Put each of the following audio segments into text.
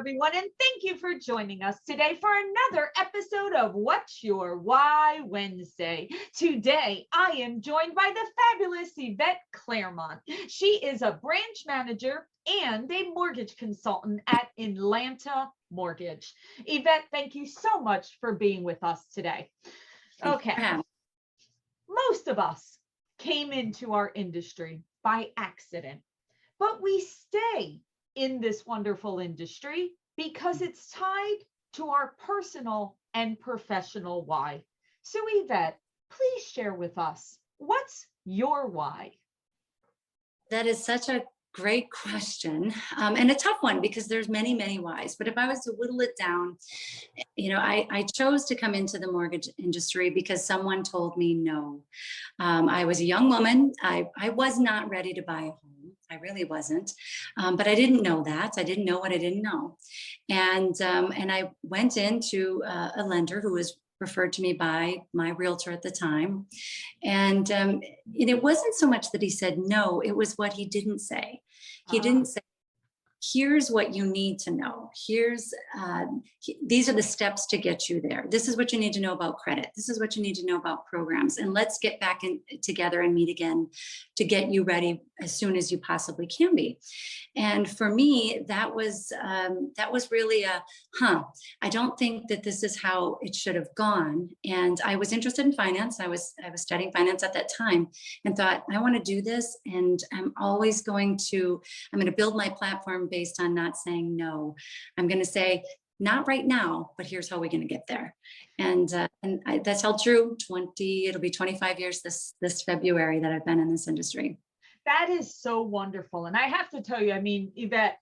everyone, and thank you for joining us today for another episode of What's Your Why Wednesday. Today, I am joined by the fabulous Yvette Clermont. She is a branch manager and a mortgage consultant at Atlanta Mortgage. Yvette, thank you so much for being with us today. Okay, most of us came into our industry by accident, but we stay in this wonderful industry because it's tied to our personal and professional why. So Yvette, please share with us, what's your why? That is such a great question, and a tough one because there's many, many whys. But if I was to whittle it down, I chose to come into the mortgage industry because someone told me no. I was a young woman. I was not ready to buy a home. I really wasn't, but I didn't know that. I didn't know what I didn't know, and I went into a lender who was referred to me by my realtor at the time, and it wasn't so much that he said no; it was what he didn't say. He didn't say, here's what you need to know. These are the steps to get you there. This is what you need to know about credit. This is what you need to know about programs. And let's get back together and meet again to get you ready as soon as you possibly can be. And for me, that was really I don't think that this is how it should have gone. And I was interested in finance. I was studying finance at that time and thought, I want to do this. And I'm going to build my platform based on not saying no. I'm going to say, not right now, but here's how we're going to get there. And that's held true. It'll be 25 years this February that I've been in this industry. That is so wonderful. And I have to tell you, Yvette,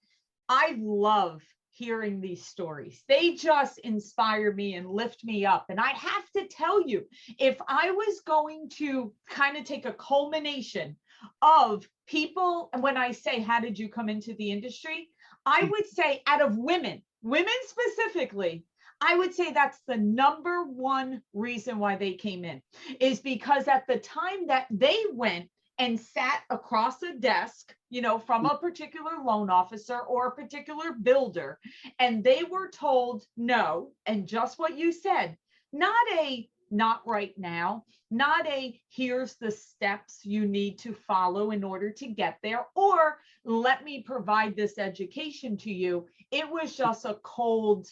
I love hearing these stories. They just inspire me and lift me up. And I have to tell you, if I was going to kind of take a culmination of people, and when I say, how did you come into the industry? I would say out of women specifically, I would say that's the number one reason why they came in, is because at the time that they went and sat across a desk, from a particular loan officer or a particular builder, and they were told no, and just what you said, not right now, not here's the steps you need to follow in order to get there, or let me provide this education to you. It was just a cold,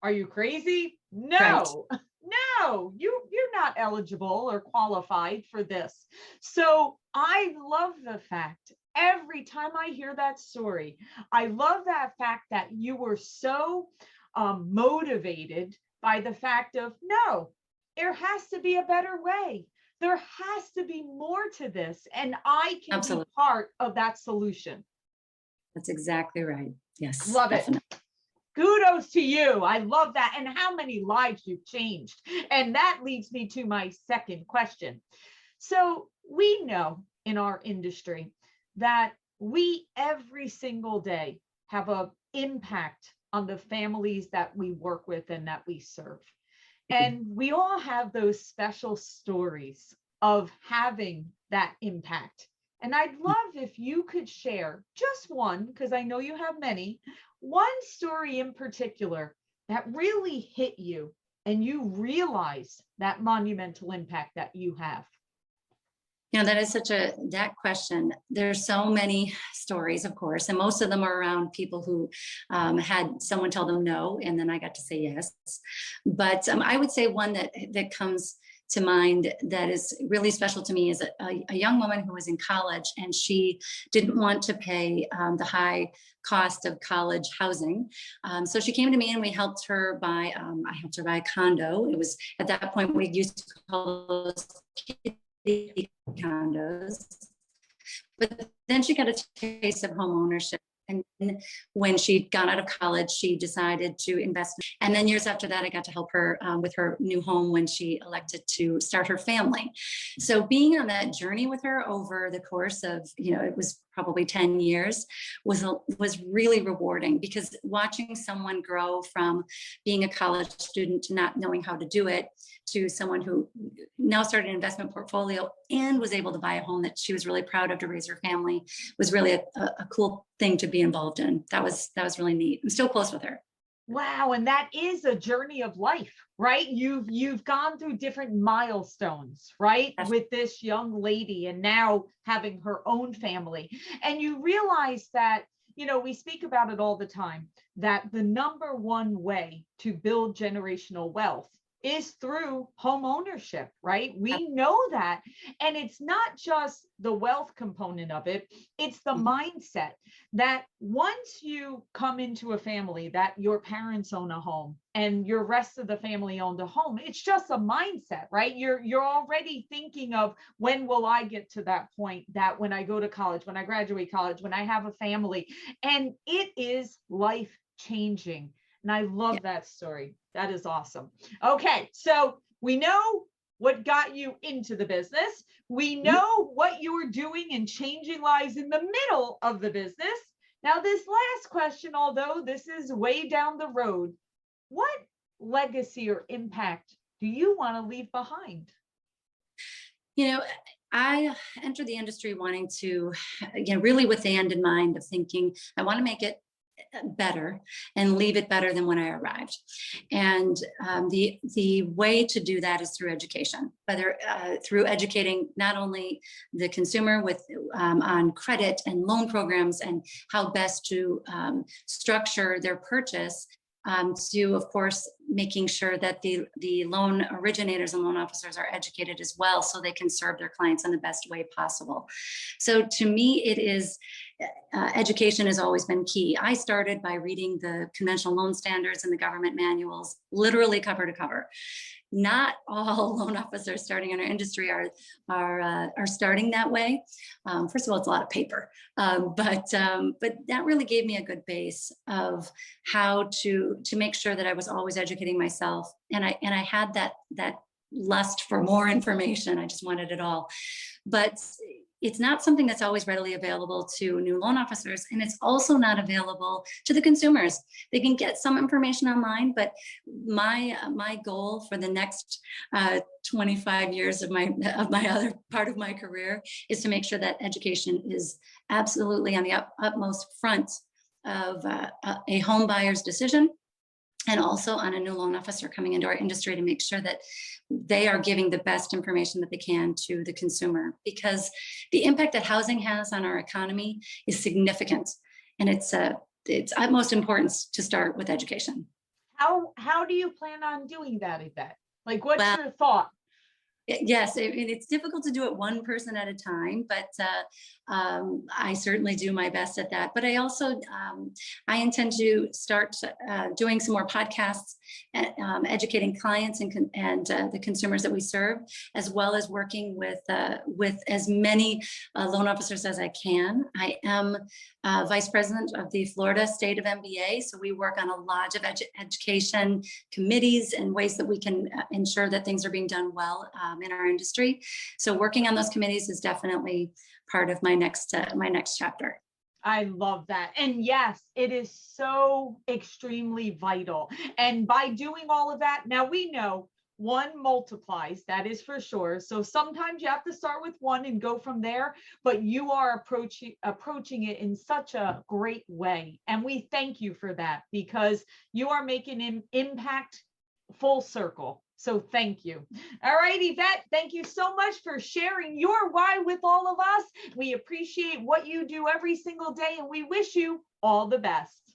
are you crazy? No. Right. No, you're not eligible or qualified for this. So I love the fact, every time I hear that story, I love that fact that you were so motivated by the fact of, no, there has to be a better way. There has to be more to this. And I can Absolutely. Be part of that solution. That's exactly right. Yes. Love definitely. It. Kudos to you. I love that. And how many lives you've changed. And that leads me to my second question. So we know in our industry that we every single day have an impact on the families that we work with and that we serve. And we all have those special stories of having that impact. And I'd love if you could share just one, because I know you have many, one story in particular that really hit you and you realize that monumental impact that you have. That is that question. There's so many stories, of course, and most of them are around people who had someone tell them no, and then I got to say yes. But I would say one that comes to mind that is really special to me is a young woman who was in college, and she didn't want to pay the high cost of college housing. So she came to me and we helped her buy, I helped her buy a condo. It was at that point we used to call those kitty condos, but then she got a taste of home ownership. And when she got out of college, she decided to invest. And then years after that, I got to help her with her new home when she elected to start her family. So being on that journey with her over the course of, it was probably 10 years was really rewarding, because watching someone grow from being a college student to not knowing how to do it to someone who now started an investment portfolio and was able to buy a home that she was really proud of to raise her family was really a cool thing to be involved in. That was really neat. I'm still close with her. Wow, and that is a journey of life, right? You've gone through different milestones, right? Yes. With this young lady and now having her own family. And you realize that, we speak about it all the time, that the number one way to build generational wealth is through home ownership, right? We know that. And it's not just the wealth component of it, it's the mindset that once you come into a family that your parents own a home and your rest of the family owned a home, it's just a mindset, right? You're already thinking of, when will I get to that point, that when I go to college, when I graduate college, when I have a family, and it is life changing. And I love that story. That is awesome. Okay, so we know what got you into the business. We know what you were doing and changing lives in the middle of the business. Now, this last question, although this is way down the road, what legacy or impact do you want to leave behind? I entered the industry wanting to, really with the end in mind of thinking, I want to make it better and leave it better than when I arrived. And the way to do that is through education, whether through educating not only the consumer with on credit and loan programs and how best to structure their purchase, to, of course, making sure that the loan originators and loan officers are educated as well, so they can serve their clients in the best way possible. So to me, it is education has always been key. I started by reading the conventional loan standards and the government manuals, literally cover to cover. Not all loan officers starting in our industry are starting that way. First of all, it's a lot of paper, but that really gave me a good base of how to make sure that I was always educating myself, and I had that lust for more information. I just wanted it all, but it's not something that's always readily available to new loan officers, and it's also not available to the consumers. They can get some information online, but my goal for the next 25 years of my other part of my career is to make sure that education is absolutely on the utmost front of a home buyer's decision, and also on a new loan officer coming into our industry, to make sure that they are giving the best information that they can to the consumer, because the impact that housing has on our economy is significant, and it's utmost importance to start with education. How do you plan on doing that, Yvette? Like, what's Well, your thought? yes, it's difficult to do it one person at a time, but I certainly do my best at that. But I also, I intend to start doing some more podcasts, educating clients and the consumers that we serve, as well as working with as many loan officers as I can. I am vice president of the Florida State of MBA, so we work on a lot of education committees and ways that we can ensure that things are being done well in our industry. So working on those committees is definitely part of my next chapter. I love that. And yes, it is so extremely vital. And by doing all of that, now we know one multiplies, that is for sure. So sometimes you have to start with one and go from there, but you are approaching it in such a great way. And we thank you for that, because you are making an impact full circle. So thank you. All right, Yvette, thank you so much for sharing your why with all of us. We appreciate what you do every single day, and we wish you all the best.